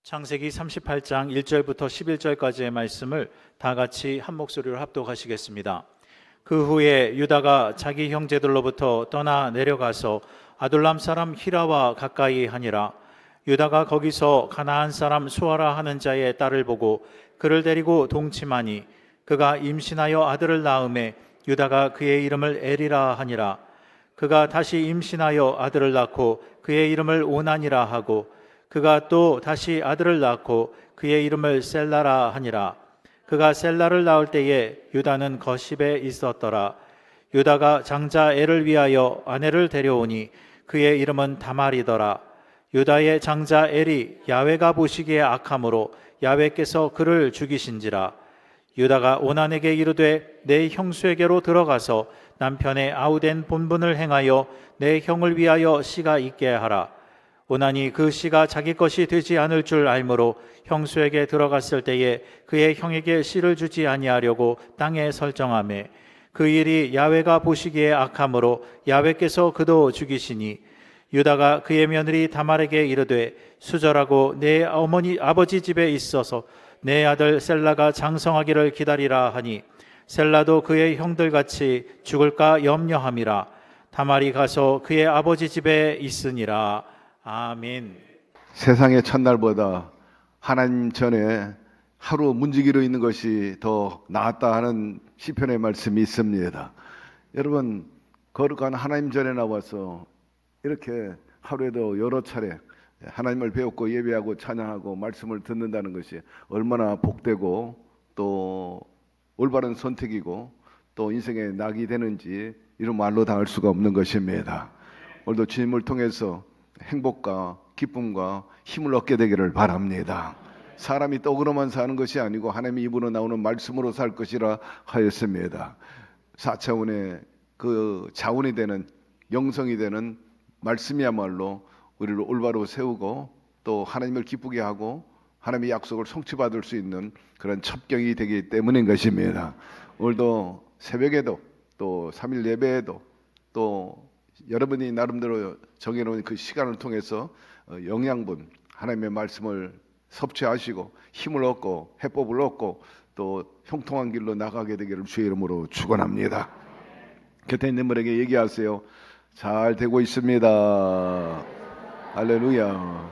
창세기 38장 1절부터 11절까지의 말씀을 다 같이 한 목소리로 합독하시겠습니다. 그 후에 유다가 자기 형제들로부터 떠나 내려가서 아둘람 사람 히라와 가까이 하니라. 유다가 거기서 가나안 사람 수아라 하는 자의 딸을 보고 그를 데리고 동침하니 그가 임신하여 아들을 낳음에 유다가 그의 이름을 에리라 하니라. 그가 다시 임신하여 아들을 낳고 그의 이름을 오난이라 하고 그가 또 다시 아들을 낳고 그의 이름을 셀라라 하니라. 그가 셀라를 낳을 때에 유다는 거십에 있었더라. 유다가 장자 엘을 위하여 아내를 데려오니 그의 이름은 다말이더라. 유다의 장자 엘이 야훼가 보시기에 악함으로 야훼께서 그를 죽이신지라. 유다가 오난에게 이르되 내 형수에게로 들어가서 남편의 아우된 본분을 행하여 내 형을 위하여 씨가 있게 하라. 오난이 그 씨가 자기 것이 되지 않을 줄 알므로 형수에게 들어갔을 때에 그의 형에게 씨를 주지 아니하려고 땅에 설정하매 그 일이 야훼가 보시기에 악함으로 야훼께서 그도 죽이시니 유다가 그의 며느리 다말에게 이르되 수절하고 내 아버지 집에 있어서 내 아들 셀라가 장성하기를 기다리라 하니 셀라도 그의 형들같이 죽을까 염려함이라. 다말이 가서 그의 아버지 집에 있으니라. 아멘. 세상의 첫날보다 하나님 전에 하루 문지기로 있는 것이 더 낫다 하는 시편의 말씀이 있습니다. 여러분, 거룩한 하나님 전에 나와서 이렇게 하루에도 여러 차례 하나님을 배웠고 예배하고 찬양하고 말씀을 듣는다는 것이 얼마나 복되고 또 올바른 선택이고 또 인생의 낙이 되는지 이런 말로 다 할 수가 없는 것입니다. 오늘도 주님을 통해서 행복과 기쁨과 힘을 얻게 되기를 바랍니다. 사람이 떡으로만 사는 것이 아니고 하나님의 입으로 나오는 말씀으로 살 것이라 하였습니다. 4차원의 그 자원이 되는 영성이 되는 말씀이야말로 우리를 올바로 세우고 또 하나님을 기쁘게 하고 하나님의 약속을 성취받을 수 있는 그런 첩경이 되기 때문인 것입니다. 오늘도 새벽에도 또 3일 예배에도 또 여러분이 나름대로 정해놓은 그 시간을 통해서 영양분 하나님의 말씀을 섭취하시고 힘을 얻고 해법을 얻고 또 형통한 길로 나가게 되기를 주의 이름으로 축원합니다. 곁에 있는 분에게 얘기하세요. 잘 되고 있습니다. 할렐루야.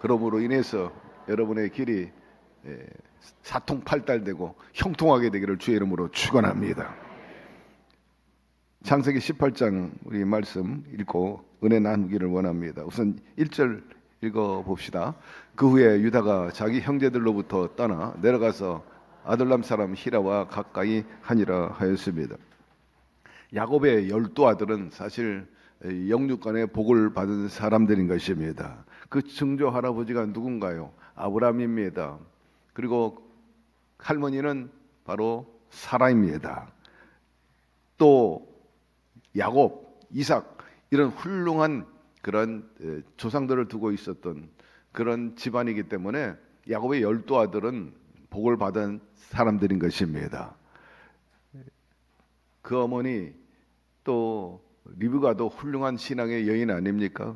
그러므로 인해서 여러분의 길이 사통팔달되고 형통하게 되기를 주의 이름으로 축원합니다. 창세기 18장 우리 말씀 읽고 은혜 나누기를 원합니다. 우선 1절 읽어봅시다. 그 후에 유다가 자기 형제들로부터 떠나 내려가서 아둘람 사람 히라와 가까이 하니라 하였습니다. 야곱의 12아들은 사실 영육간의 복을 받은 사람들인 것입니다. 그 증조 할아버지가 누군가요? 아브라함입니다. 그리고 할머니는 바로 사라입니다. 또 야곱, 이삭 이런 훌륭한 그런 조상들을 두고 있었던 그런 집안이기 때문에 야곱의 12아들은 복을 받은 사람들인 것입니다. 그 어머니 또 리브가도 훌륭한 신앙의 여인 아닙니까?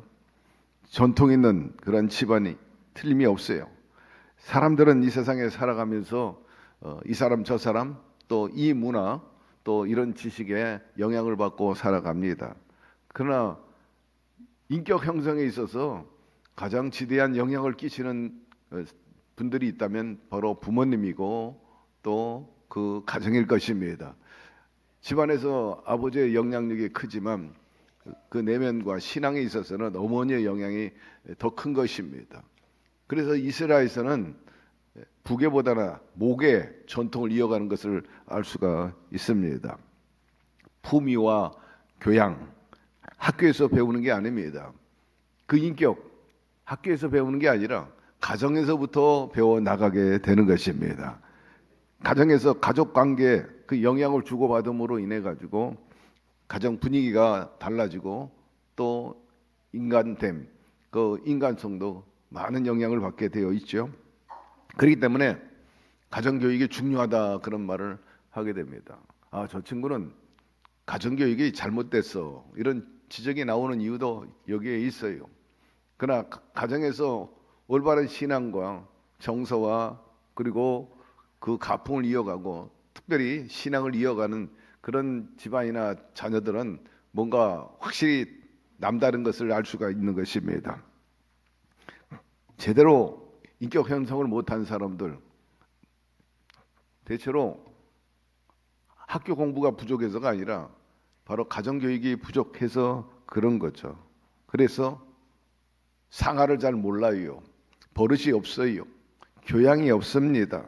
전통 있는 그런 집안이 틀림이 없어요. 사람들은 이 세상에 살아가면서 이 사람 저 사람 또 이 문화 또 이런 지식에 영향을 받고 살아갑니다. 그러나 인격 형성에 있어서 가장 지대한 영향을 끼치는 분들이 있다면 바로 부모님이고 또 그 가정일 것입니다. 집안에서 아버지의 영향력이 크지만 그 내면과 신앙에 있어서는 어머니의 영향이 더 큰 것입니다. 그래서 이스라엘에서는 부계보다는 목의 전통을 이어가는 것을 알 수가 있습니다. 품위와 교양, 학교에서 배우는 게 아닙니다. 그 인격, 학교에서 배우는 게 아니라 가정에서부터 배워 나가게 되는 것입니다. 가정에서 가족 관계 그 영향을 주고받음으로 인해 가지고 가정 분위기가 달라지고 또 인간됨, 그 인간성도 많은 영향을 받게 되어 있죠. 그렇기 때문에 가정교육이 중요하다 그런 말을 하게 됩니다. 아, 저 친구는 가정교육이 잘못됐어 이런 지적이 나오는 이유도 여기에 있어요. 그러나 가정에서 올바른 신앙과 정서와 그리고 그 가풍을 이어가고 특별히 신앙을 이어가는 그런 집안이나 자녀들은 뭔가 확실히 남다른 것을 알 수가 있는 것입니다. 제대로 인격 형성을 못한 사람들, 대체로 학교 공부가 부족해서가 아니라 바로 가정교육이 부족해서 그런 거죠. 그래서 상하를 잘 몰라요. 버릇이 없어요. 교양이 없습니다.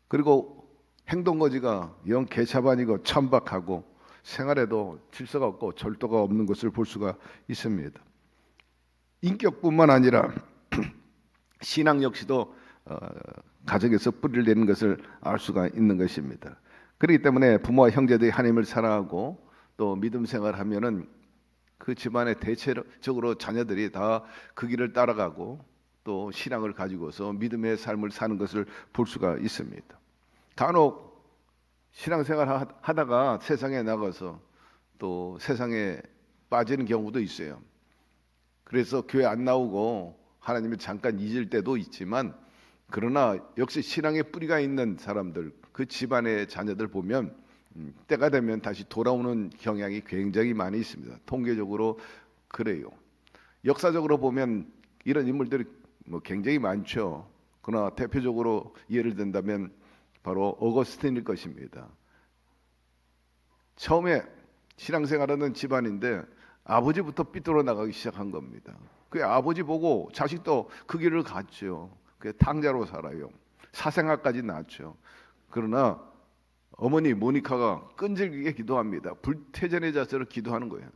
그리고 행동거지가 영 개차반이고 천박하고 생활에도 질서가 없고 절도가 없는 것을 볼 수가 있습니다. 인격뿐만 아니라 신앙 역시도 가정에서 뿌리를 내는 것을 알 수가 있는 것입니다. 그렇기 때문에 부모와 형제들이 하나님을 사랑하고 또 믿음 생활하면은 그 집안의 대체적으로 자녀들이 다 그 길을 따라가고 또 신앙을 가지고서 믿음의 삶을 사는 것을 볼 수가 있습니다. 간혹 신앙생활 하다가 세상에 나가서 또 세상에 빠지는 경우도 있어요. 그래서 교회 안 나오고 하나님을 잠깐 잊을 때도 있지만 그러나 역시 신앙의 뿌리가 있는 사람들, 그 집안의 자녀들 보면 때가 되면 다시 돌아오는 경향이 굉장히 많이 있습니다. 통계적으로 그래요. 역사적으로 보면 이런 인물들이 굉장히 많죠. 그러나 대표적으로 예를 든다면 바로 어거스틴일 것입니다. 처음에 신앙생활하는 집안인데 아버지부터 삐뚤어 나가기 시작한 겁니다. 그 아버지 보고 자식도 그 길을 갔죠. 그 탕자로 살아요. 사생아까지 낳았죠. 그러나 어머니 모니카가 끈질기게 기도합니다. 불태전의 자세로 기도하는 거예요.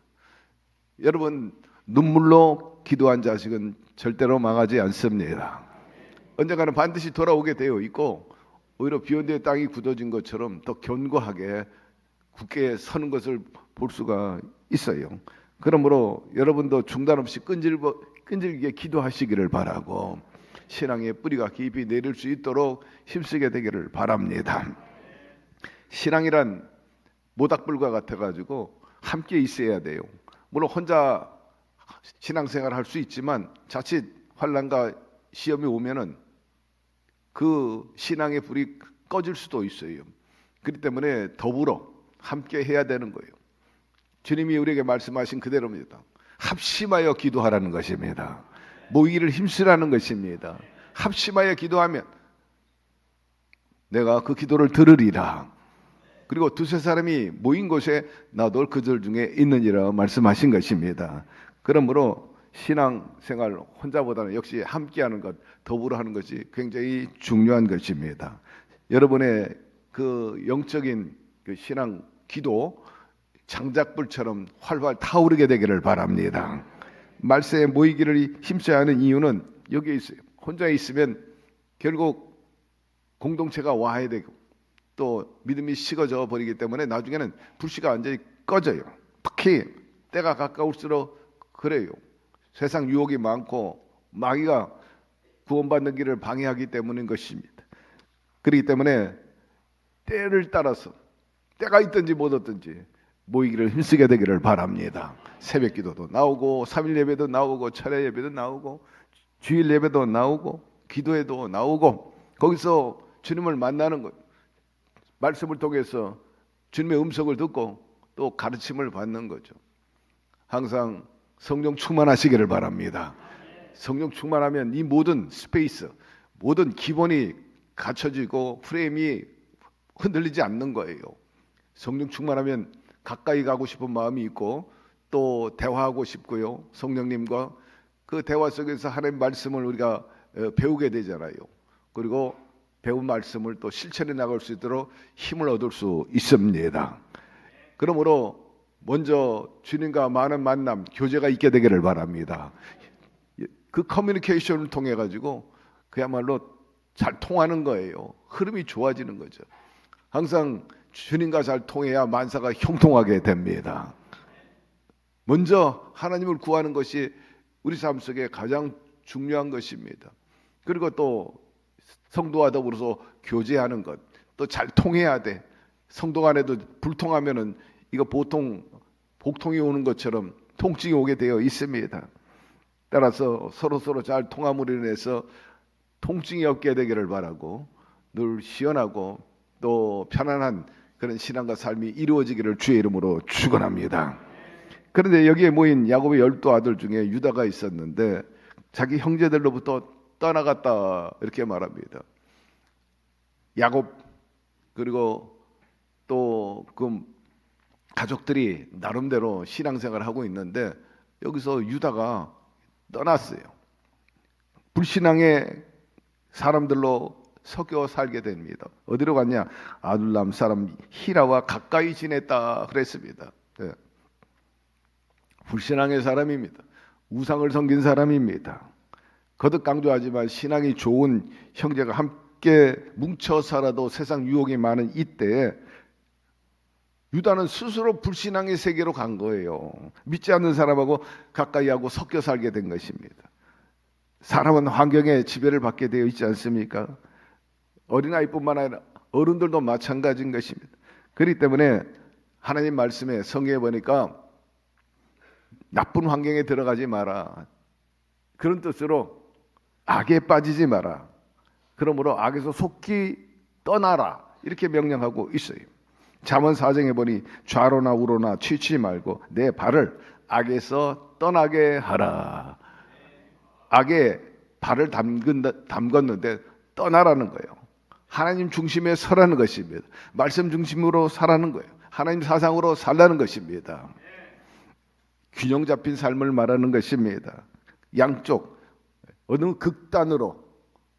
여러분, 눈물로 기도한 자식은 절대로 망하지 않습니다. 언젠가는 반드시 돌아오게 되어 있고 오히려 비온 뒤에 땅이 굳어진 것처럼 더 견고하게 굳게 서는 것을 볼 수가 있어요. 그러므로 여러분도 중단 없이 끈질기게 기도하시기를 바라고 신앙의 뿌리가 깊이 내릴 수 있도록 힘쓰게 되기를 바랍니다. 신앙이란 모닥불과 같아가지고 함께 있어야 돼요. 물론 혼자 신앙생활 할 수 있지만 자칫 환난과 시험이 오면은 그 신앙의 불이 꺼질 수도 있어요. 그렇기 때문에 더불어 함께 해야 되는 거예요. 주님이 우리에게 말씀하신 그대로입니다. 합심하여 기도하라는 것입니다. 모이기를 힘쓰라는 것입니다. 합심하여 기도하면 내가 그 기도를 들으리라. 그리고 두세 사람이 모인 곳에 나도 그들 중에 있느니라 말씀하신 것입니다. 그러므로 신앙생활 혼자보다는 역시 함께하는 것, 더불어 하는 것이 굉장히 중요한 것입니다. 여러분의 그 영적인 그 신앙 기도 장작불처럼 활활 타오르게 되기를 바랍니다. 말세에 모이기를 힘써야 하는 이유는 여기에 있어요. 혼자 있으면 결국 공동체가 와야 되고 또 믿음이 식어져 버리기 때문에 나중에는 불씨가 완전히 꺼져요. 특히 때가 가까울수록 그래요. 세상 유혹이 많고 마귀가 구원받는 길을 방해하기 때문인 것입니다. 그렇기 때문에 때를 따라서 때가 있든지 못 있든지 모이기를 힘쓰게 되기를 바랍니다. 새벽 기도도 나오고 3일 예배도 나오고 철야 예배도 나오고 주일 예배도 나오고 기도회도 나오고 거기서 주님을 만나는 것, 말씀을 통해서 주님의 음성을 듣고 또 가르침을 받는 거죠. 항상 성령 충만하시기를 바랍니다. 성령 충만하면 이 모든 스페이스, 모든 기본이 갖춰지고 프레임이 흔들리지 않는 거예요. 성령 충만하면 가까이 가고 싶은 마음이 있고 또 대화하고 싶고요. 성령님과 그 대화 속에서 하나님의 말씀을 우리가 배우게 되잖아요. 그리고 배운 말씀을 또 실천해 나갈 수 있도록 힘을 얻을 수 있습니다. 그러므로 먼저 주님과 많은 만남, 교제가 있게 되기를 바랍니다. 그 커뮤니케이션을 통해 가지고 그야말로 잘 통하는 거예요. 흐름이 좋아지는 거죠. 항상 주님과 잘 통해야 만사가 형통하게 됩니다. 먼저 하나님을 구하는 것이 우리 삶 속에 가장 중요한 것입니다. 그리고 또 성도와 더불어서 교제하는 것, 또 잘 통해야 돼. 성도 간에도 불통하면은 이거 보통 복통이 오는 것처럼 통증이 오게 되어 있습니다. 따라서 서로 잘 통함으로 인해서 통증이 없게 되기를 바라고 늘 시원하고 또 편안한 그런 신앙과 삶이 이루어지기를 주의 이름으로 축원합니다. 그런데 여기에 모인 야곱의 12아들 중에 유다가 있었는데 자기 형제들로부터 떠나갔다 이렇게 말합니다. 야곱 그리고 또 그 가족들이 나름대로 신앙생활을 하고 있는데 여기서 유다가 떠났어요. 불신앙의 사람들로 섞여 살게 됩니다. 어디로 갔냐? 아둘람 사람 히라와 가까이 지냈다 그랬습니다. 예. 불신앙의 사람입니다. 우상을 섬긴 사람입니다. 거듭 강조하지만 신앙이 좋은 형제가 함께 뭉쳐 살아도 세상 유혹이 많은 이때에 유다는 스스로 불신앙의 세계로 간 거예요. 믿지 않는 사람하고 가까이 하고 섞여 살게 된 것입니다. 사람은 환경에 지배를 받게 되어 있지 않습니까? 어린아이뿐만 아니라 어른들도 마찬가지인 것입니다. 그렇기 때문에 하나님 말씀에 성경에 보니까 나쁜 환경에 들어가지 마라. 그런 뜻으로 악에 빠지지 마라. 그러므로 악에서 속히 떠나라. 이렇게 명령하고 있어요. 잠언 4장에 보니 좌로나 우로나 치지 말고 내 발을 악에서 떠나게 하라. 악에 발을 담궜는데 떠나라는 거예요. 하나님 중심에 서라는 것입니다. 말씀 중심으로 살라는 거예요. 하나님 사상으로 살라는 것입니다. 균형 잡힌 삶을 말하는 것입니다. 양쪽 어느 극단으로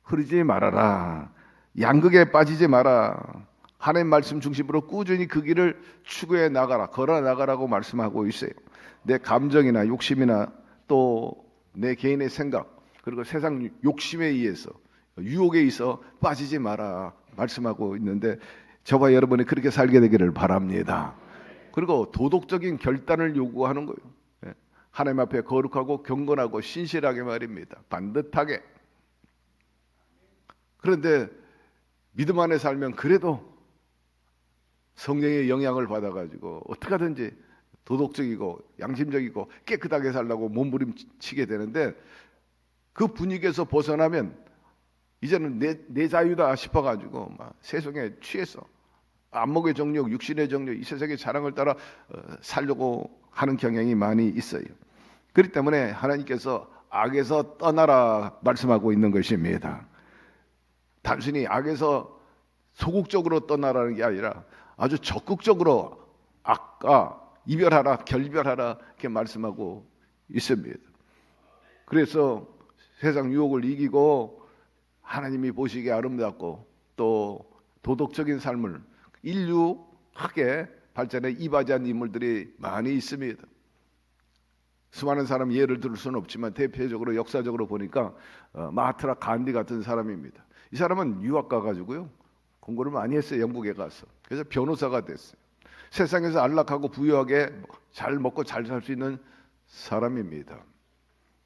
흐르지 말아라. 양극에 빠지지 마라. 하나님 말씀 중심으로 꾸준히 그 길을 추구해 나가라. 걸어 나가라고 말씀하고 있어요. 내 감정이나 욕심이나 또 내 개인의 생각 그리고 세상 욕심에 의해서 유혹에 있어 빠지지 마라 말씀하고 있는데 저와 여러분이 그렇게 살게 되기를 바랍니다. 그리고 도덕적인 결단을 요구하는 거예요. 하나님 앞에 거룩하고 경건하고 신실하게 말입니다. 반듯하게. 그런데 믿음 안에 살면 그래도 성령의 영향을 받아가지고 어떻게 하든지 도덕적이고 양심적이고 깨끗하게 살라고 몸부림치게 되는데 그 분위기에서 벗어나면 이제는 내 자유다 싶어가지고 막 세상에 취해서 안목의 정욕, 육신의 정욕, 이 세상의 자랑을 따라 살려고 하는 경향이 많이 있어요. 그렇기 때문에 하나님께서 악에서 떠나라 말씀하고 있는 것입니다. 단순히 악에서 소극적으로 떠나라는 게 아니라 아주 적극적으로 악과 이별하라, 결별하라 이렇게 말씀하고 있습니다. 그래서 세상 유혹을 이기고 하나님이 보시기에 아름답고 또 도덕적인 삶을 인류학에 발전에 이바지한 인물들이 많이 있습니다. 수많은 사람 예를 들 수는 없지만 대표적으로 역사적으로 보니까 마하트라 간디 같은 사람입니다. 이 사람은 유학 가가지고요 공부를 많이 했어요. 영국에 가서. 그래서 변호사가 됐어요. 세상에서 안락하고 부유하게 잘 먹고 잘 살 수 있는 사람입니다.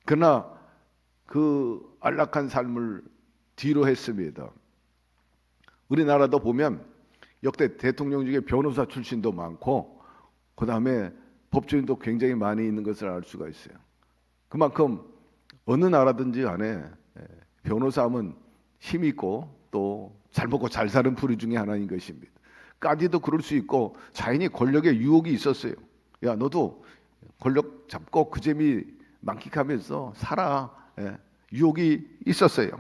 그러나 그 안락한 삶을 뒤로 했습니다. 우리나라도 보면 역대 대통령 중에 변호사 출신도 많고 그 다음에 법조인도 굉장히 많이 있는 것을 알 수가 있어요. 그만큼 어느 나라든지 간에 변호사하면 힘이 있고 또 잘 먹고 잘 사는 부류 중에 하나인 것입니다. 까디도 그럴 수 있고 자연히 권력의 유혹이 있었어요. 야 너도 권력 잡고 그 재미 만끽하면서 살아. 유혹이 있었어요.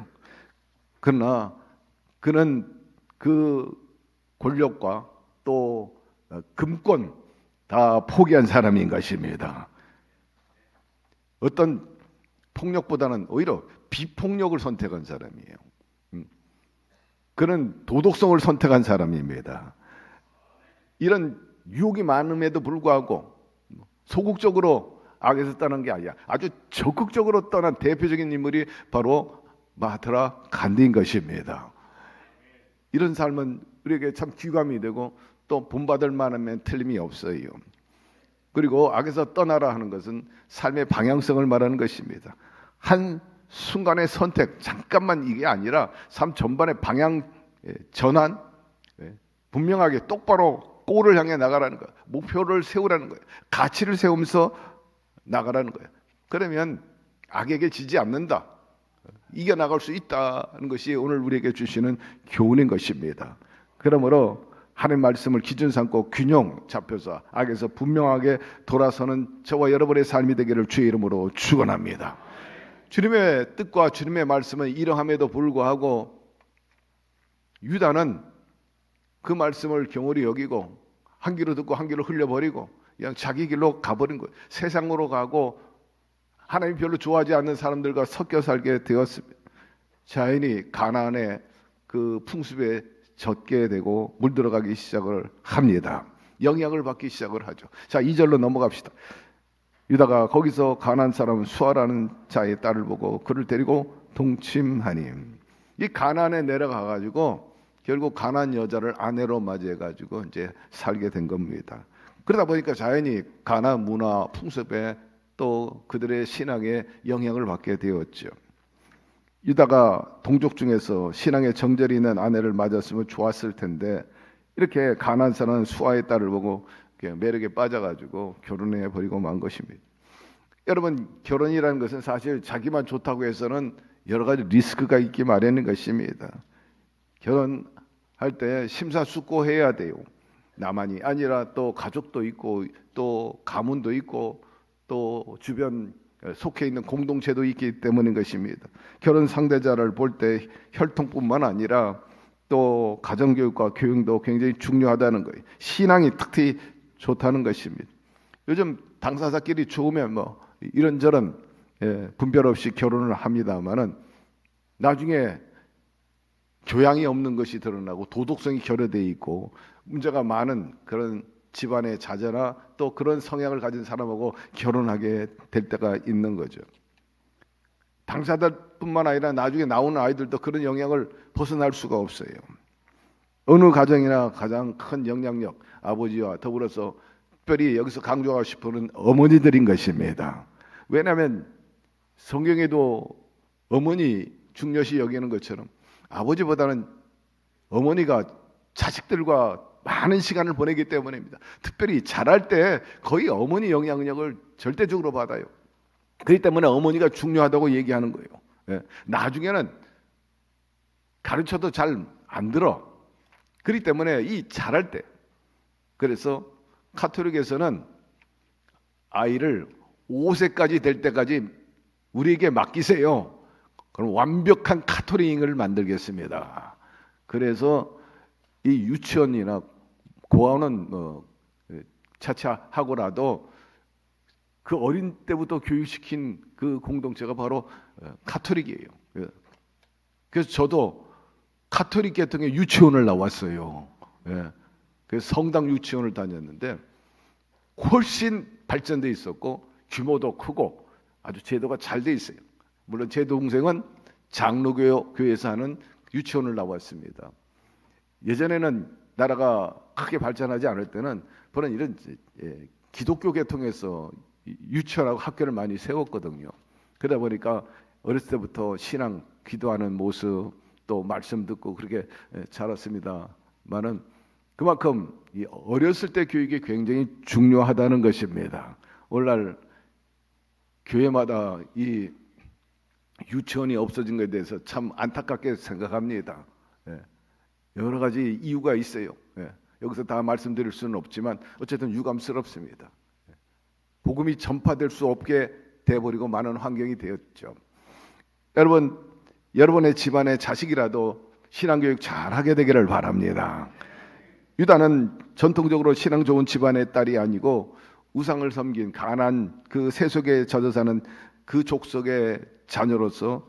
그러나 그는 그 권력과 또 금권 다 포기한 사람인 것입니다. 어떤 폭력보다는 오히려 비폭력을 선택한 사람이에요. 그는 도덕성을 선택한 사람입니다. 이런 유혹이 많음에도 불구하고 소극적으로 악에서 떠난 게 아니야. 아주 적극적으로 떠난 대표적인 인물이 바로 마하트라 간디인 것입니다. 이런 삶은 우리에게 참 귀감이 되고 또 본받을 만하면 틀림이 없어요. 그리고 악에서 떠나라 하는 것은 삶의 방향성을 말하는 것입니다. 한 순간의 선택, 잠깐만 이게 아니라 삶 전반의 방향 전환, 분명하게 똑바로 골을 향해 나가라는 거예요. 목표를 세우라는 거예요. 가치를 세우면서 나가라는 거예요. 그러면 악에게 지지 않는다. 이겨나갈 수 있다는 것이 오늘 우리에게 주시는 교훈인 것입니다. 그러므로 하나님 말씀을 기준 삼고 균형 잡혀서 악에서 분명하게 돌아서는 저와 여러분의 삶이 되기를 주의 이름으로 축원합니다. 주님의 뜻과 주님의 말씀은 이러함에도 불구하고 유다는 그 말씀을 경홀히 여기고 한 귀로 듣고 한 귀로 흘려버리고 그냥 자기 길로 가버린 거예요. 세상으로 가고 하나님 별로 좋아하지 않는 사람들과 섞여 살게 되었습니다. 자연히 가나안의 그 풍습에 젖게 되고 물들어가기 시작을 합니다. 영향을 받기 시작을 하죠. 자, 2절로 넘어갑시다. 유다가 거기서 가나안 사람 수아라는 자의 딸을 보고 그를 데리고 동침하니, 이 가나안에 내려가 가지고 결국 가나안 여자를 아내로 맞이해 가지고 이제 살게 된 겁니다. 그러다 보니까 자연히 가나안 문화 풍습에 또 그들의 신앙에 영향을 받게 되었죠. 유다가 동족 중에서 신앙에 정절이 있는 아내를 맞았으면 좋았을 텐데 이렇게 가나안 사람 수아의 딸을 보고 매력에 빠져가지고 결혼해 버리고 만 것입니다. 여러분, 결혼이라는 것은 사실 자기만 좋다고 해서는 여러 가지 리스크가 있기 마련인 것입니다. 결혼할 때 심사숙고해야 돼요. 나만이 아니라 또 가족도 있고 또 가문도 있고 또 주변 속해 있는 공동체도 있기 때문인 것입니다. 결혼 상대자를 볼 때 혈통뿐만 아니라 또 가정교육과 교육도 굉장히 중요하다는 거예요. 신앙이 특히 좋다는 것입니다. 요즘 당사자끼리 좋으면 뭐 이런저런 분별 없이 결혼을 합니다만은 나중에 교양이 없는 것이 드러나고 도덕성이 결여되어 있고 문제가 많은 그런 집안의 자제나 또 그런 성향을 가진 사람하고 결혼하게 될 때가 있는 거죠. 당사자뿐만 아니라 나중에 나오는 아이들도 그런 영향을 벗어날 수가 없어요. 어느 가정이나 가장 큰 영향력, 아버지와 더불어서 특별히 여기서 강조하고 싶은 어머니들인 것입니다. 왜냐하면 성경에도 어머니 중요시 여기는 것처럼 아버지보다는 어머니가 자식들과 많은 시간을 보내기 때문입니다. 특별히 자랄 때 거의 어머니 영향력을 절대적으로 받아요. 그렇기 때문에 어머니가 중요하다고 얘기하는 거예요. 나중에는 가르쳐도 잘 안 들어. 그렇기 때문에 이 자랄 때, 그래서 카톨릭에서는 아이를 5세까지 될 때까지 우리에게 맡기세요. 그럼 완벽한 카톨릭을 만들겠습니다. 그래서 이 유치원이나 고아원은 차차 하고라도 그 어린 때부터 교육시킨 그 공동체가 바로 카톨릭이에요. 그래서 저도 카톨릭 계통의 유치원을 나왔어요. 그래서 성당 유치원을 다녔는데 훨씬 발전돼 있었고 규모도 크고 아주 제도가 잘 돼 있어요. 물론 제 동생은 장로교회에서 하는 유치원을 나왔습니다. 예전에는 나라가 크게 발전하지 않을 때는 그런 이런 기독교 계통에서 유치원하고 학교를 많이 세웠거든요. 그러다 보니까 어렸을 때부터 신앙, 기도하는 모습, 또 말씀 듣고 그렇게 자랐습니다만은 그만큼 이 어렸을 때 교육이 굉장히 중요하다는 것입니다. 오늘날 교회마다 이 유치원이 없어진 것에 대해서 참 안타깝게 생각합니다. 여러 가지 이유가 있어요. 여기서 다 말씀드릴 수는 없지만 어쨌든 유감스럽습니다. 복음이 전파될 수 없게 돼버리고 많은 환경이 되었죠. 여러분의 집안의 자식이라도 신앙교육 잘하게 되기를 바랍니다. 유다는 전통적으로 신앙 좋은 집안의 딸이 아니고 우상을 섬긴 가나안 그 세속에 젖어 사는 그 족속의 자녀로서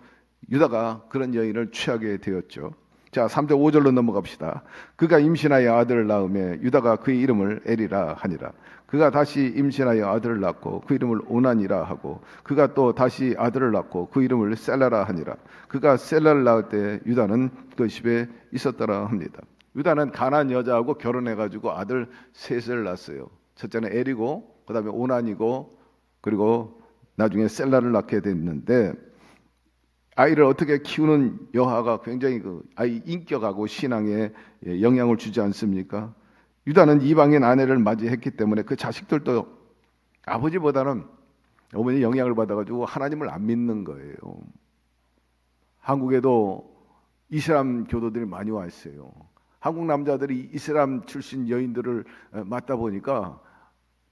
유다가 그런 여인을 취하게 되었죠. 자, 3절 5절로 넘어갑시다. 그가 임신하여 아들을 낳으며 유다가 그의 이름을 에리라 하니라. 그가 다시 임신하여 아들을 낳고 그 이름을 오난이라 하고 그가 또 다시 아들을 낳고 그 이름을 셀라라 하니라. 그가 셀라를 낳을 때 유다는 그 집에 있었더라 합니다. 유다는 가나안 여자하고 결혼해가지고 아들 셋을 낳았어요. 첫째는 에리고 그 다음에 오난이고 그리고 나중에 셀라를 낳게 됐는데 아이를 어떻게 키우는 여하가 굉장히 그 아이 인격하고 신앙에 영향을 주지 않습니까? 유다는 이방인 아내를 맞이했기 때문에 그 자식들도 아버지보다는 어머니 영향을 받아가지고 하나님을 안 믿는 거예요. 한국에도 이슬람 교도들이 많이 와 있어요. 한국 남자들이 이슬람 출신 여인들을 맞다 보니까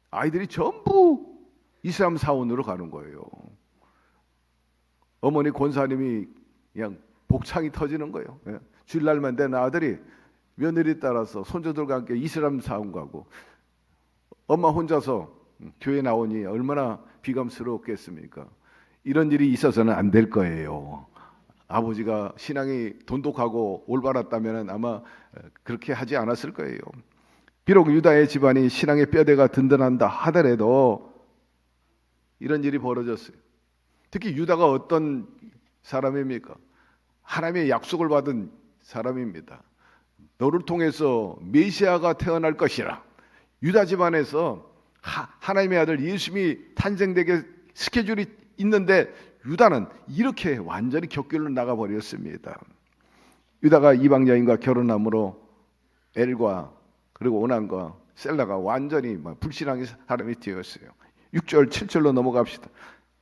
아이들이 전부 이슬람 사원으로 가는 거예요. 어머니 권사님이 그냥 복창이 터지는 거예요. 주일날만 된 아들이 며느리 따라서 손주들과 함께 이슬람 사원 가고, 엄마 혼자서 교회 나오니 얼마나 비감스럽겠습니까? 이런 일이 있어서는 안 될 거예요. 아버지가 신앙이 돈독하고 올바랐다면 아마 그렇게 하지 않았을 거예요. 비록 유다의 집안이 신앙의 뼈대가 든든한다 하더라도 이런 일이 벌어졌어요. 특히 유다가 어떤 사람입니까? 하나님의 약속을 받은 사람입니다. 너를 통해서 메시아가 태어날 것이라. 유다 집안에서 하나님의 아들 예수님이 탄생되게 스케줄이 있는데 유다는 이렇게 완전히 격결로 나가버렸습니다. 유다가 이방 여인과 결혼함으로 엘과 그리고 오난과 셀라가 완전히 불신앙의 사람이 되었어요. 6절 7절로 넘어갑시다.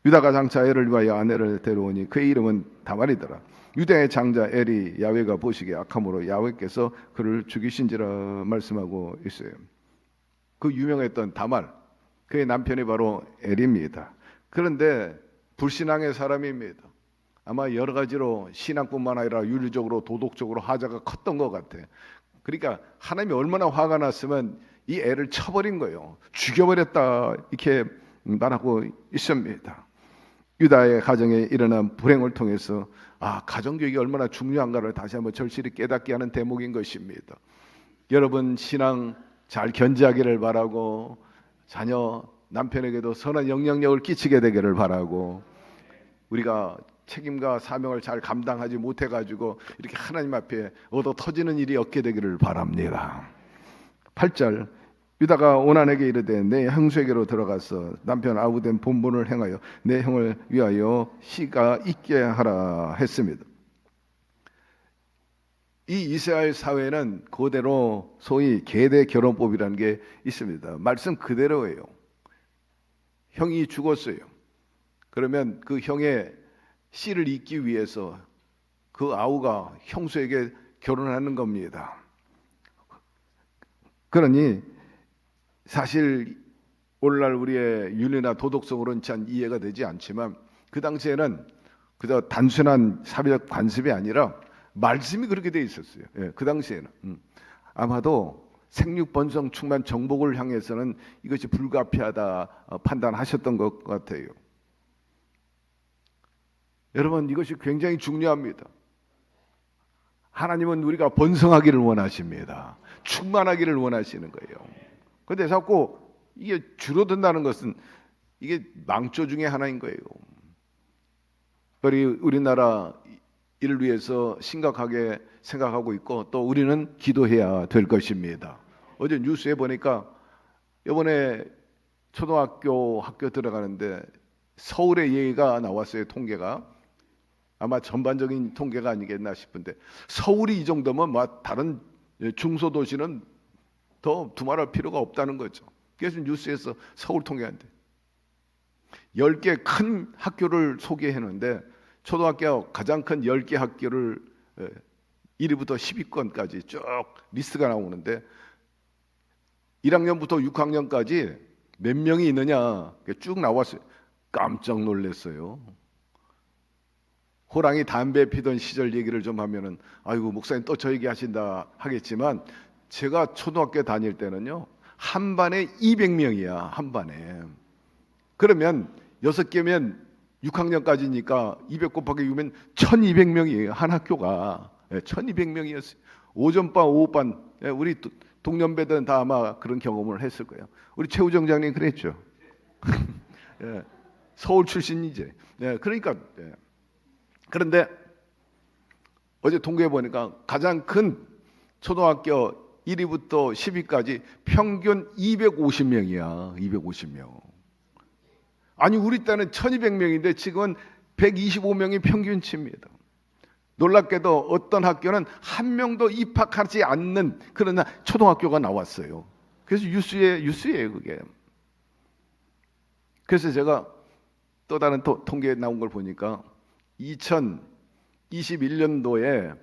유다가 장차 엘을 위하여 아내를 데려오니 그의 이름은 다말이더라. 유다의 장자 엘이 야훼가 보시기에 악함으로 야훼께서 그를 죽이신지라 말씀하고 있어요. 그 유명했던 다말, 그의 남편이 바로 엘입니다. 그런데 불신앙의 사람입니다. 아마 여러 가지로 신앙뿐만 아니라 윤리적으로 도덕적으로 하자가 컸던 것 같아요. 그러니까 하나님이 얼마나 화가 났으면 이 애를 쳐버린 거예요. 죽여버렸다 이렇게 말하고 있습니다. 유다의 가정에 일어난 불행을 통해서 가정교육이 얼마나 중요한가를 다시 한번 절실히 깨닫게 하는 대목인 것입니다. 여러분 신앙 잘 견지하기를 바라고, 자녀 남편에게도 선한 영향력을 끼치게 되기를 바라고, 우리가 책임과 사명을 잘 감당하지 못해가지고 이렇게 하나님 앞에 얻어 터지는 일이 없게 되기를 바랍니다. 8절 유다가 오난에게 이르되 내 형수에게로 들어가서 남편 아우된 본분을 행하여 내 형을 위하여 씨가 있게 하라 했습니다. 이 이스라엘 사회는 그대로 소위 계대 결혼법이라는 게 있습니다. 말씀 그대로예요. 형이 죽었어요. 그러면 그 형의 씨를 잇기 위해서 그 아우가 형수에게 결혼하는 겁니다. 그러니 사실 오늘날 우리의 윤리나 도덕성으로는 잘 이해가 되지 않지만 그 당시에는 그저 단순한 사회적 관습이 아니라 말씀이 그렇게 돼 있었어요. 그 당시에는 아마도 생육번성 충만 정복을 향해서는 이것이 불가피하다 판단하셨던 것 같아요. 여러분 이것이 굉장히 중요합니다. 하나님은 우리가 번성하기를 원하십니다. 충만하기를 원하시는 거예요. 그런데 자꾸 이게 줄어든다는 것은 이게 망조 중에 하나인 거예요. 우리나라 이를 위해서 심각하게 생각하고 있고 또 우리는 기도해야 될 것입니다. 어제 뉴스에 보니까 이번에 초등학교 학교 들어가는데 서울의 얘기가 나왔어요. 통계가 아마 전반적인 통계가 아니겠나 싶은데 서울이 이 정도면 다른 중소도시는 더 두말할 필요가 없다는 거죠. 그래서 뉴스에서 서울 통계한대 10개 큰 학교를 소개했는데 초등학교 가장 큰 10개 학교를 1위부터 10위권까지 쭉 리스트가 나오는데 1학년부터 6학년까지 몇 명이 있느냐 쭉 나왔어요. 깜짝 놀랐어요. 호랑이 담배 피던 시절 얘기를 좀 하면은 아이고 목사님 또 저 얘기 하신다 하겠지만 제가 초등학교 다닐 때는요 한 반에 200명이야. 한 반에. 그러면 6개면 6학년까지니까 200 곱하기 6면 1200명이에요. 한 학교가. 1200명이었어요. 오전반 오후반 우리 동년배들은 다 아마 그런 경험을 했을 거예요. 우리 최우정 장님 그랬죠. 서울 출신이지. 그러니까 그런데 어제 통계에 보니까 가장 큰 초등학교 1위부터 10위까지 평균 250명이야. 250명. 아니 우리 때는 1200명인데 지금은 125명이 평균치입니다. 놀랍게도 어떤 학교는 한 명도 입학하지 않는 그런 초등학교가 나왔어요. 그래서 뉴스예요 그게. 그래서 제가 또 다른 통계에 나온 걸 보니까 2021년도에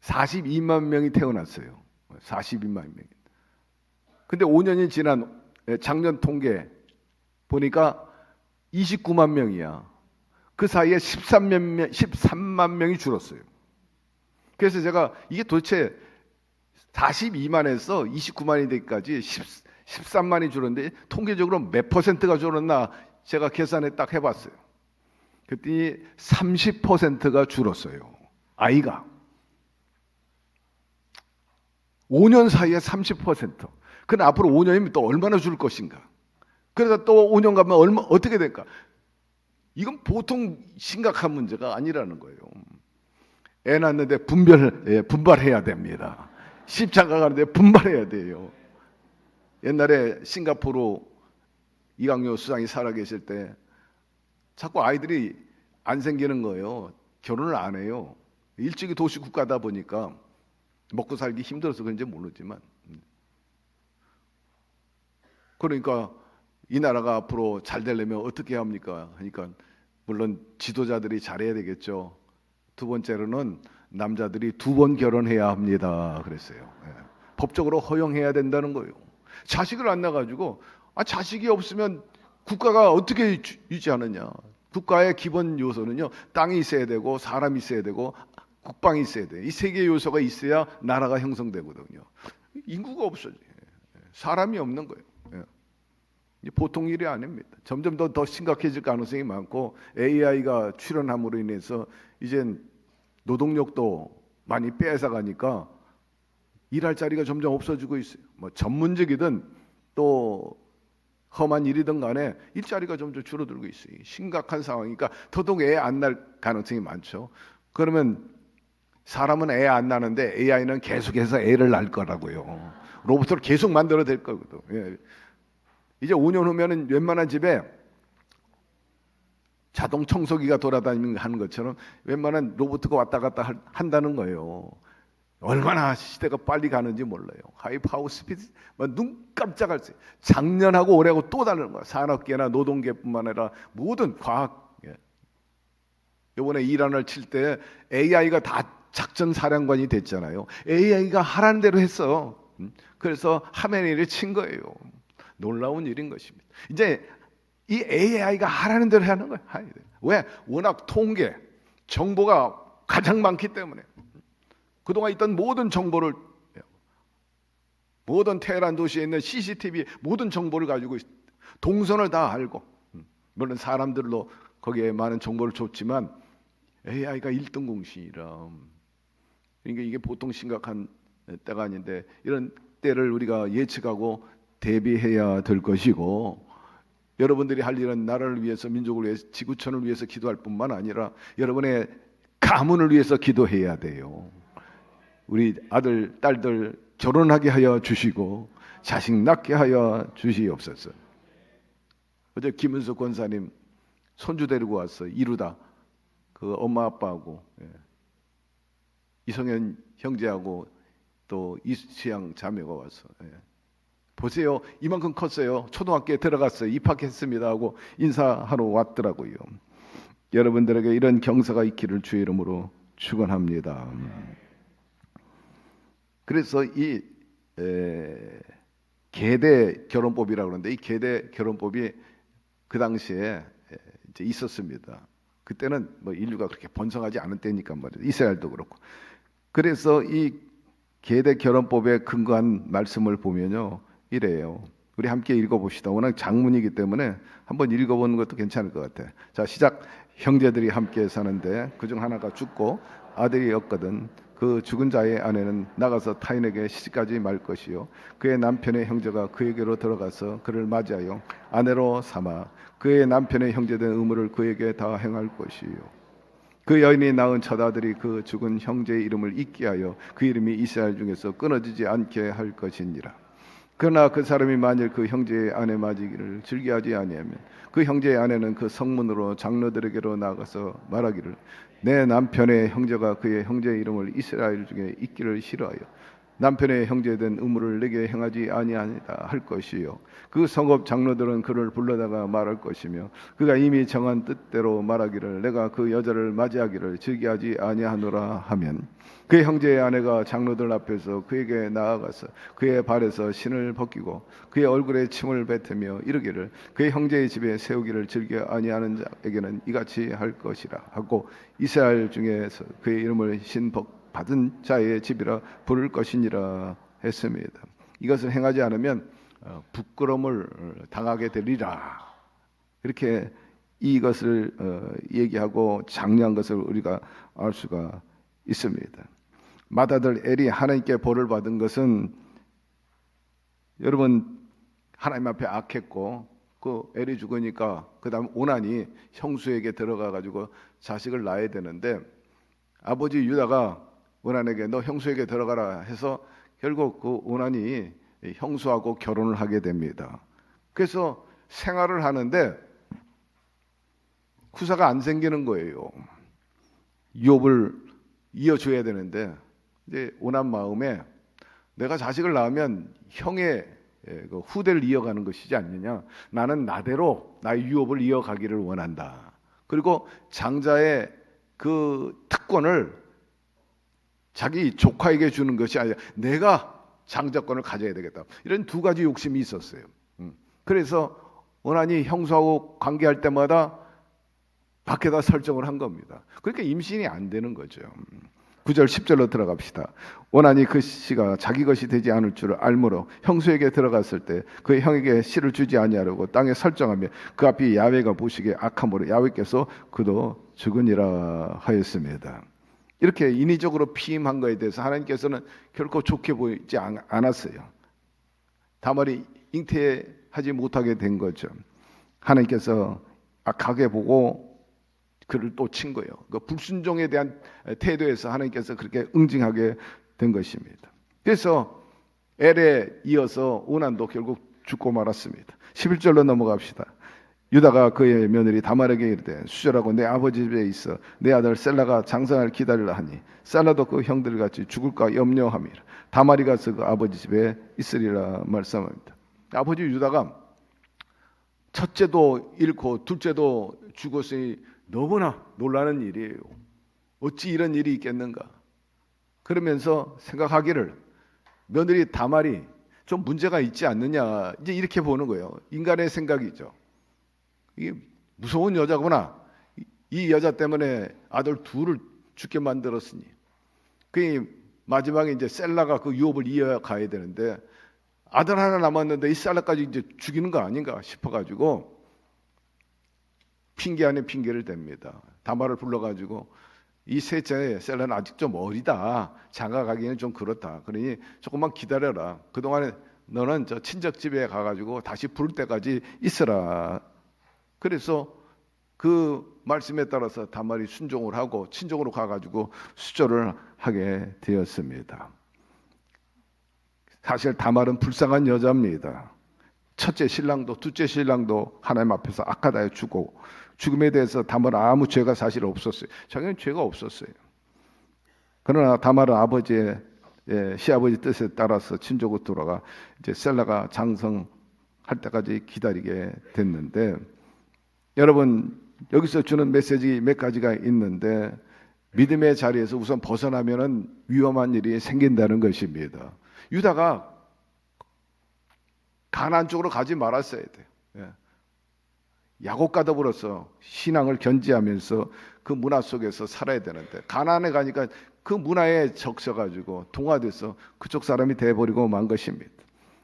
42만 명이 태어났어요. 42만 명. 근데 5년이 지난 작년 통계 보니까 29만 명이야. 그 사이에 13만 명이 줄었어요. 그래서 제가 이게 도대체 42만에서 29만이 되기까지 13만이 줄었는데 통계적으로 몇 퍼센트가 줄었나 제가 계산에 딱 해봤어요. 그랬더니 30%가 줄었어요. 아이가 5년 사이에 30%. 그럼 앞으로 5년이면 또 얼마나 줄 것인가? 그래서 또 5년 가면 어떻게 될까? 이건 보통 심각한 문제가 아니라는 거예요. 애 낳는데 분발해야 됩니다. 십자가 가는데 분발해야 돼요. 옛날에 싱가포르 이강요 수장이 살아계실 때 자꾸 아이들이 안 생기는 거예요. 결혼을 안 해요. 일찍이 도시국가다 보니까 먹고 살기 힘들어서 그런지 모르지만, 그러니까 이 나라가 앞으로 잘 되려면 어떻게 합니까? 하니까 물론 지도자들이 잘해야 되겠죠. 두 번째로는 남자들이 2번 결혼해야 합니다. 그랬어요. 법적으로 허용해야 된다는 거예요. 자식을 안 낳아가지고 자식이 없으면 국가가 어떻게 유지하느냐. 국가의 기본 요소는요, 땅이 있어야 되고 사람이 있어야 되고 국방이 있어야 돼. 이 세 개의 요소가 있어야 나라가 형성되거든요. 인구가 없어져. 사람이 없는 거예요. 보통 일이 아닙니다. 점점 더 심각해질 가능성이 많고, AI가 출현함으로 인해서 이젠 노동력도 많이 뺏어가니까 일할 자리가 점점 없어지고 있어요. 뭐 전문직이든 또 험한 일이든 간에 일자리가 점점 줄어들고 있어요. 심각한 상황이니까 더더욱 애 안 낳을 가능성이 많죠. 그러면 사람은 애 안 낳는데 AI는 계속해서 애를 낳을 거라고요. 로봇을 계속 만들어야 될 거거든. 예. 이제 5년 후면은 웬만한 집에 자동 청소기가 돌아다니는 하는 것처럼 웬만한 로봇가 왔다 갔다 한다는 거예요. 얼마나 시대가 빨리 가는지 몰라요. 하이파워 스피드, 눈 깜짝할 수. 작년하고 올해하고 또 다른 거야. 산업계나 노동계뿐만 아니라 모든 과학. 이번에 이란을 칠 때 AI가 다 작전 사령관이 됐잖아요. AI가 하라는 대로 했어. 그래서 하메네이를 친 거예요. 놀라운 일인 것입니다. 이제 이 AI가 하라는 대로 하는 거예요. 왜? 워낙 통계, 정보가 가장 많기 때문에. 그동안 있던 모든 정보를, 모든 테헤란 도시에 있는 CCTV 모든 정보를 가지고 동선을 다 알고, 물론 사람들로 거기에 많은 정보를 줬지만 AI가 1등 공신이라. 그러니까 이게 보통 심각한 때가 아닌데, 이런 때를 우리가 예측하고 대비해야 될 것이고, 여러분들이 할 일은 나라를 위해서, 민족을 위해서, 지구촌을 위해서 기도할 뿐만 아니라 여러분의 가문을 위해서 기도해야 돼요. 우리 아들, 딸들 결혼하게 하여 주시고 자식 낳게 하여 주시옵소서. 어제 김은숙 권사님 손주 데리고 왔어요. 이루다. 그 엄마 아빠하고, 이성현 형제하고 또 이수양 자매가 왔어. 보세요, 이만큼 컸어요. 초등학교에 들어갔어요. 입학했습니다 하고 인사하러 왔더라고요. 여러분들에게 이런 경사가 있기를 주의 이름으로 축원합니다. 그래서 이 계대 결혼법이라고 그러는데, 이 계대 결혼법이 그 당시에 이제 있었습니다. 그때는 뭐 인류가 그렇게 번성하지 않은 때니까 말이죠. 이스라엘도 그렇고. 그래서 이 계대 결혼법에 근거한 말씀을 보면요, 이래요. 우리 함께 읽어봅시다. 워낙 장문이기 때문에 한번 읽어보는 것도 괜찮을 것 같아. 자, 시작. 형제들이 함께 사는데 그중 하나가 죽고 아들이 없거든. 그 죽은 자의 아내는 나가서 타인에게 시집가지 말 것이요, 그의 남편의 형제가 그에게로 들어가서 그를 맞이하여 아내로 삼아 그의 남편의 형제된 의무를 그에게 다 행할 것이요, 그 여인이 낳은 첫 아들이 그 죽은 형제의 이름을 잊게 하여 그 이름이 이스라엘 중에서 끊어지지 않게 할 것이니라. 그러나 그 사람이 만일 그 형제의 아내 맞이기를 즐겨하지 아니하면 그 형제의 아내는 그 성문으로 장로들에게로 나가서 말하기를, 내 남편의 형제가 그의 형제의 이름을 이스라엘 중에 잊기를 싫어하여 남편의 형제된 의무를 내게 행하지 아니하니라 할 것이요 그 성읍 장로들은 그를 불러다가 말할 것이며 그가 이미 정한 뜻대로 말하기를 내가 그 여자를 맞이하기를 즐기하지 아니하노라 하면 그의 형제의 아내가 장로들 앞에서 그에게 나아가서 그의 발에서 신을 벗기고 그의 얼굴에 침을 뱉으며 이르기를 그의 형제의 집에 세우기를 즐겨 아니하는 자에게는 이같이 할 것이라 하고 이스라엘 중에서 그의 이름을 신복 받은 자의 집이라 부를 것이니라 했습니다. 이것을 행하지 않으면 부끄러움을 당하게 되리라. 이렇게 이것을 얘기하고 장려한 것을 우리가 알 수가 있습니다. 맏아들 엘이 하나님께 벌을 받은 것은 여러분 하나님 앞에 악했고 그 엘이 죽으니까 그 다음 오난이 형수에게 들어가 가지고 자식을 낳아야 되는데 아버지 유다가 오난에게 너 형수에게 들어가라 해서 결국 그 오난이 형수하고 결혼을 하게 됩니다. 그래서 생활을 하는데 후사가 안 생기는 거예요. 유업을 이어줘야 되는데 이제 오난 마음에 내가 자식을 낳으면 형의 그 후대를 이어가는 것이지 않느냐. 나는 나대로 나의 유업을 이어가기를 원한다. 그리고 장자의 그 특권을 자기 조카에게 주는 것이 아니라 내가 장자권을 가져야 되겠다. 이런 두 가지 욕심이 있었어요. 그래서 오난이 형수하고 관계할 때마다 밖에다 설정을 한 겁니다. 그러니까 임신이 안 되는 거죠. 9절 10절로 들어갑시다. 오난이 그 씨가 자기 것이 되지 않을 줄을 알므로 형수에게 들어갔을 때 그의 형에게 씨를 주지 아니하려고 땅에 설정하며 그 앞이 야훼가 보시기에 악함으로 야훼께서 그도 죽으니라 하였습니다. 이렇게 인위적으로 피임한 것에 대해서 하나님께서는 결코 좋게 보이지 않았어요. 다말이 잉태하지 못하게 된 거죠. 하나님께서 악하게 보고 그를 또 친 거예요. 그 불순종에 대한 태도에서 하나님께서 그렇게 응징하게 된 것입니다. 그래서 엘에 이어서 오난도 결국 죽고 말았습니다. 11절로 넘어갑시다. 유다가 그의 며느리 다말에게 이르되 수절하고 내 아버지 집에 있어 내 아들 셀라가 장성을 기다리라 하니 셀라도 그 형들 같이 죽을까 염려함이라. 다말이 가서 그 아버지 집에 있으리라 말씀합니다. 아버지 유다가 첫째도 잃고 둘째도 죽었으니 너무나 놀라는 일이에요. 어찌 이런 일이 있겠는가? 그러면서 생각하기를 며느리 다말이 좀 문제가 있지 않느냐 이제 이렇게 보는 거예요. 인간의 생각이죠. 이게 무서운 여자구나. 이 여자 때문에 아들 둘을 죽게 만들었으니. 그 마지막에 이제 셀라가 그 유업을 이어가야 되는데 아들 하나 남았는데 이 셀라까지 이제 죽이는 거 아닌가 싶어가지고 핑계 아닌 핑계를 댑니다. 다말을 불러가지고 이 셋째 셀라는 아직 좀 어리다. 장가 가기에는 좀 그렇다. 그러니 조금만 기다려라. 그동안에 너는 저 친척 집에 가가지고 다시 부를 때까지 있어라. 그래서 그 말씀에 따라서 다말이 순종을 하고 친정으로 가가지고 수절을 하게 되었습니다. 사실 다말은 불쌍한 여자입니다. 첫째 신랑도 둘째 신랑도 하나님 앞에서 악하다에 죽고 죽음에 대해서 다말은 아무 죄가 사실 없었어요. 자기는 죄가 없었어요. 그러나 다말은 아버지의 시아버지 뜻에 따라서 친족으로 돌아가 이제 셀라가 장성할 때까지 기다리게 됐는데 여러분 여기서 주는 메시지 몇 가지가 있는데 믿음의 자리에서 우선 벗어나면은 위험한 일이 생긴다는 것입니다. 유다가 가나안 쪽으로 가지 말았어야 돼요. 야곱 가더불어서 신앙을 견지하면서 그 문화 속에서 살아야 되는데 가나안에 가니까 그 문화에 적셔가지고 동화돼서 그쪽 사람이 돼버리고 만 것입니다.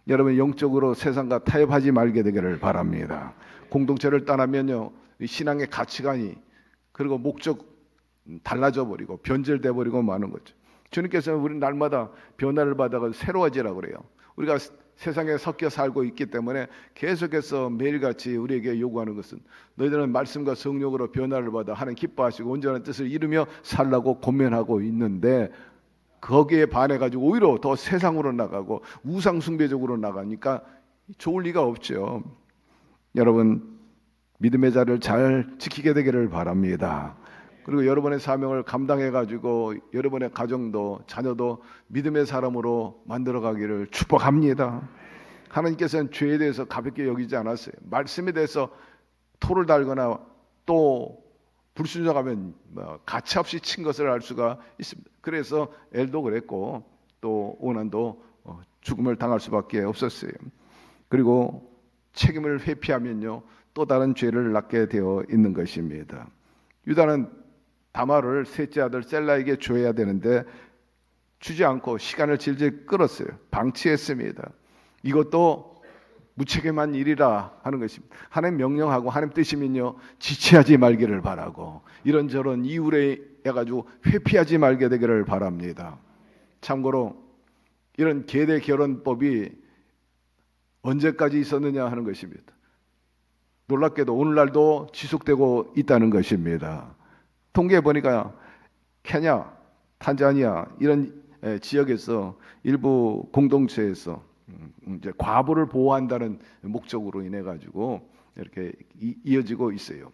여러분 영적으로 세상과 타협하지 말게 되기를 바랍니다. 공동체를 떠나면요 신앙의 가치관이 그리고 목적 달라져 버리고 변질돼 버리고 마는 거죠. 주님께서는 우리 날마다 변화를 받아가 새로워지라고 그래요. 우리가 세상에 섞여 살고 있기 때문에 계속해서 매일같이 우리에게 요구하는 것은 너희들은 말씀과 성령으로 변화를 받아 하나님 기뻐하시고 온전한 뜻을 이루며 살라고 권면하고 있는데 거기에 반해가지고 오히려 더 세상으로 나가고 우상 숭배적으로 나가니까 좋을 리가 없죠. 여러분 믿음의 자리를 잘 지키게 되기를 바랍니다. 그리고 여러분의 사명을 감당해 가지고 여러분의 가정도 자녀도 믿음의 사람으로 만들어 가기를 축복합니다. 하나님께서는 죄에 대해서 가볍게 여기지 않았어요. 말씀에 대해서 토를 달거나 또 불순종하면 가차없이 친 것을 알 수가 있습니다. 그래서 엘도 그랬고 또 오난도 죽음을 당할 수밖에 없었어요. 그리고 책임을 회피하면요 또 다른 죄를 낳게 되어 있는 것입니다. 유다는 다말을 셋째 아들 셀라에게 줘야 되는데 주지 않고 시간을 질질 끌었어요. 방치했습니다. 이것도 무책임한 일이라 하는 것입니다. 하나님 명령하고 하나님 뜻이면요 지체하지 말기를 바라고 이런저런 이유에 가지고 회피하지 말게 되기를 바랍니다. 참고로 이런 계대 결혼법이 언제까지 있었느냐 하는 것입니다. 놀랍게도 오늘날도 지속되고 있다는 것입니다. 통계해 보니까 케냐, 탄자니아 이런 지역에서 일부 공동체에서 이제 과부를 보호한다는 목적으로 인해 가지고 이렇게 이어지고 있어요.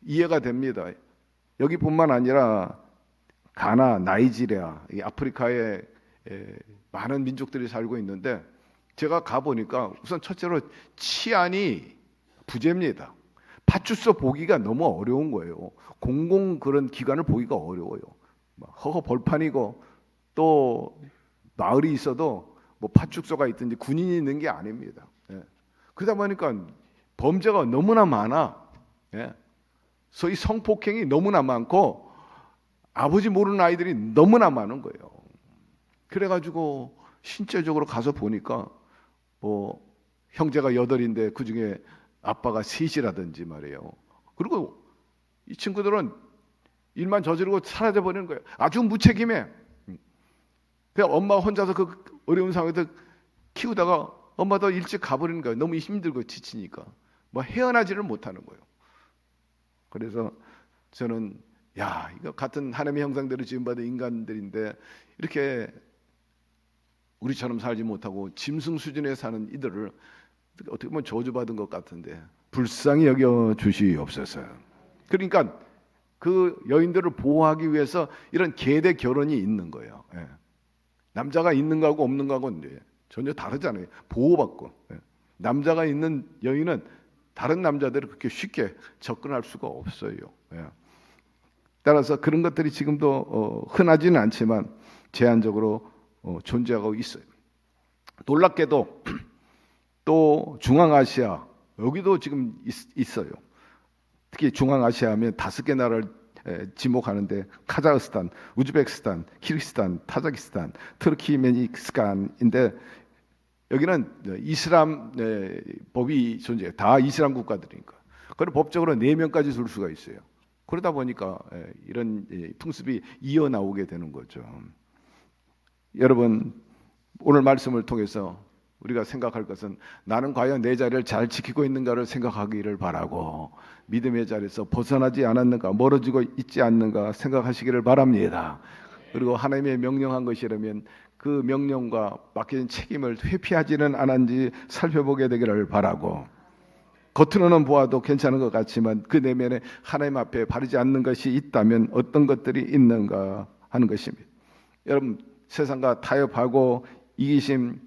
이해가 됩니다. 여기뿐만 아니라 가나, 나이지리아, 이 아프리카에 많은 민족들이 살고 있는데 제가 가 보니까 우선 첫째로 치안이 부재입니다. 파출소 보기가 너무 어려운 거예요. 공공 그런 기관을 보기가 어려워요. 허허 벌판이고 또 마을이 있어도 뭐 파출소가 있든지 군인이 있는 게 아닙니다. 그러다 보니까 범죄가 너무나 많아. 소위 성폭행이 너무나 많고 아버지 모르는 아이들이 너무나 많은 거예요. 그래가지고 신체적으로 가서 보니까 뭐 형제가 8인데 그 중에 아빠가 3이라든지 말이에요. 그리고 이 친구들은 일만 저지르고 사라져 버리는 거예요. 아주 무책임해. 그냥 엄마 혼자서 그 어려운 상황에서 키우다가 엄마도 일찍 가버리는 거예요. 너무 힘들고 지치니까 뭐 헤어나지를 못하는 거예요. 그래서 저는 이거 같은 하나님의 형상대로 지음받은 인간들인데 이렇게 우리처럼 살지 못하고 짐승 수준에 사는 이들을 어떻게 보면 저주받은 것 같은데 불쌍히 여겨 주시옵소서. 그러니까 그 여인들을 보호하기 위해서 이런 계대 결혼이 있는 거예요. 남자가 있는 거하고 없는 거하고는 전혀 다르잖아요. 보호받고 남자가 있는 여인은 다른 남자들을 그렇게 쉽게 접근할 수가 없어요. 따라서 그런 것들이 지금도 흔하지는 않지만 제한적으로 존재하고 있어요. 놀랍게도 또 중앙아시아 여기도 지금 있어요. 특히 중앙아시아 하면 5개 나라를 지목하는데 카자흐스탄, 우즈베키스탄, 키르기스탄, 타자키스탄, 터키메니스탄인데 여기는 이슬람 법이 존재해요. 다 이슬람 국가들이니까. 그리고 법적으로 4명까지 둘 수가 있어요. 그러다 보니까 이런 풍습이 이어나오게 되는 거죠. 여러분 오늘 말씀을 통해서 우리가 생각할 것은 나는 과연 내 자리를 잘 지키고 있는가를 생각하기를 바라고 믿음의 자리에서 벗어나지 않았는가 멀어지고 있지 않는가 생각하시기를 바랍니다. 그리고 하나님의 명령한 것이라면 그 명령과 맡겨진 책임을 회피하지는 않았는지 살펴보게 되기를 바라고 겉으로는 보아도 괜찮은 것 같지만 그 내면에 하나님 앞에 바르지 않는 것이 있다면 어떤 것들이 있는가 하는 것입니다. 여러분 세상과 타협하고 이기심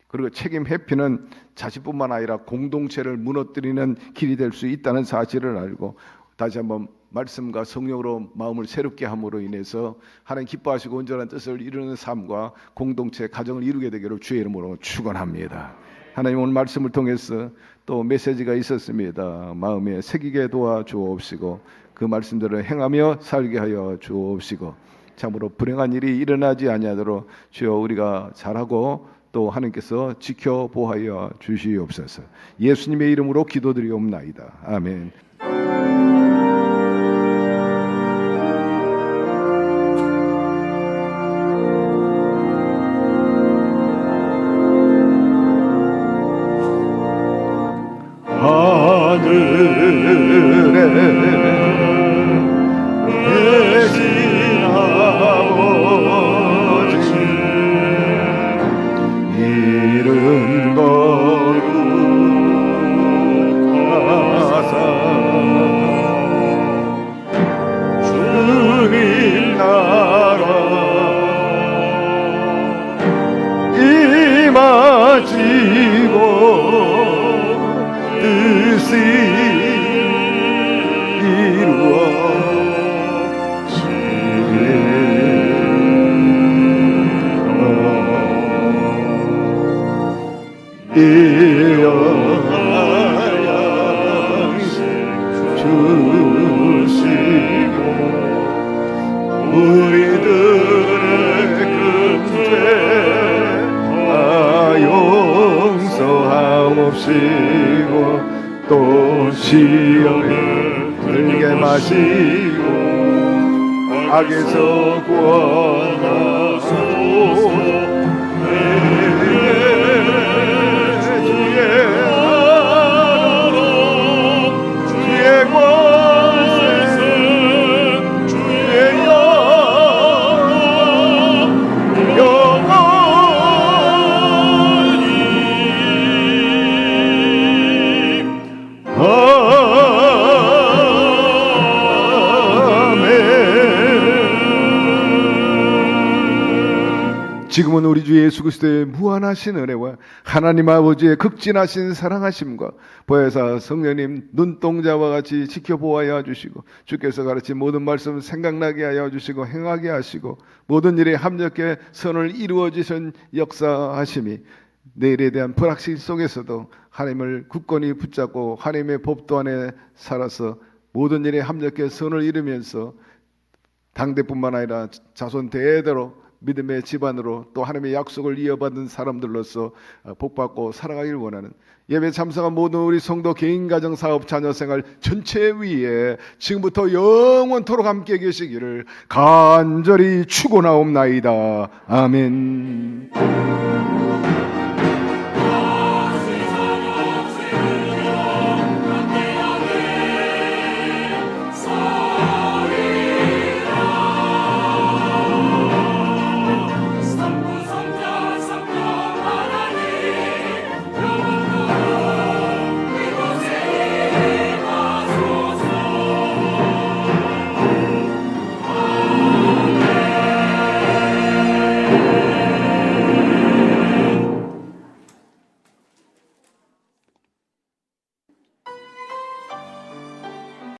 그리고 책임 회피는 자신뿐만 아니라 공동체를 무너뜨리는 길이 될 수 있다는 사실을 알고 다시 한번 말씀과 성령으로 마음을 새롭게 함으로 인해서 하나님 기뻐하시고 온전한 뜻을 이루는 삶과 공동체 가정을 이루게 되기를 주의 이름으로 축원합니다. 하나님 오늘 말씀을 통해서 또 메시지가 있었습니다. 마음에 새기게 도와주옵시고 그 말씀대로 행하며 살게 하여 주옵시고 참으로 불행한 일이 일어나지 아니하도록 주여 우리가 잘하고 또 하나님께서 지켜보하여 주시옵소서. 예수님의 이름으로 기도드리옵나이다. 아멘. 주시고 또 시험에 들게 마시고 악에서 구원하소서. 주의 나라 주의 권세 주의 지금은 우리 주 예수 그리스도의 무한하신 은혜와 하나님 아버지의 극진하신 사랑하심과 보혜사 성령님 눈동자와 같이 지켜보아야 주시고 주께서 가르친 모든 말씀 생각나게 하여 주시고 행하게 하시고 모든 일에 합력해 선을 이루어 주신 역사하심이 내일에 대한 불확실 속에서도 하나님을 굳건히 붙잡고 하나님의 법도 안에 살아서 모든 일에 합력해 선을 이루면서 당대뿐만 아니라 자손 대대로 믿음의 집안으로 또 하나님의 약속을 이어받은 사람들로서 복받고 살아가길 원하는 예배 참석한 모든 우리 성도 개인 가정 사업 자녀 생활 전체 위에 지금부터 영원토록 함께 계시기를 간절히 축원하옵나이다. 아멘.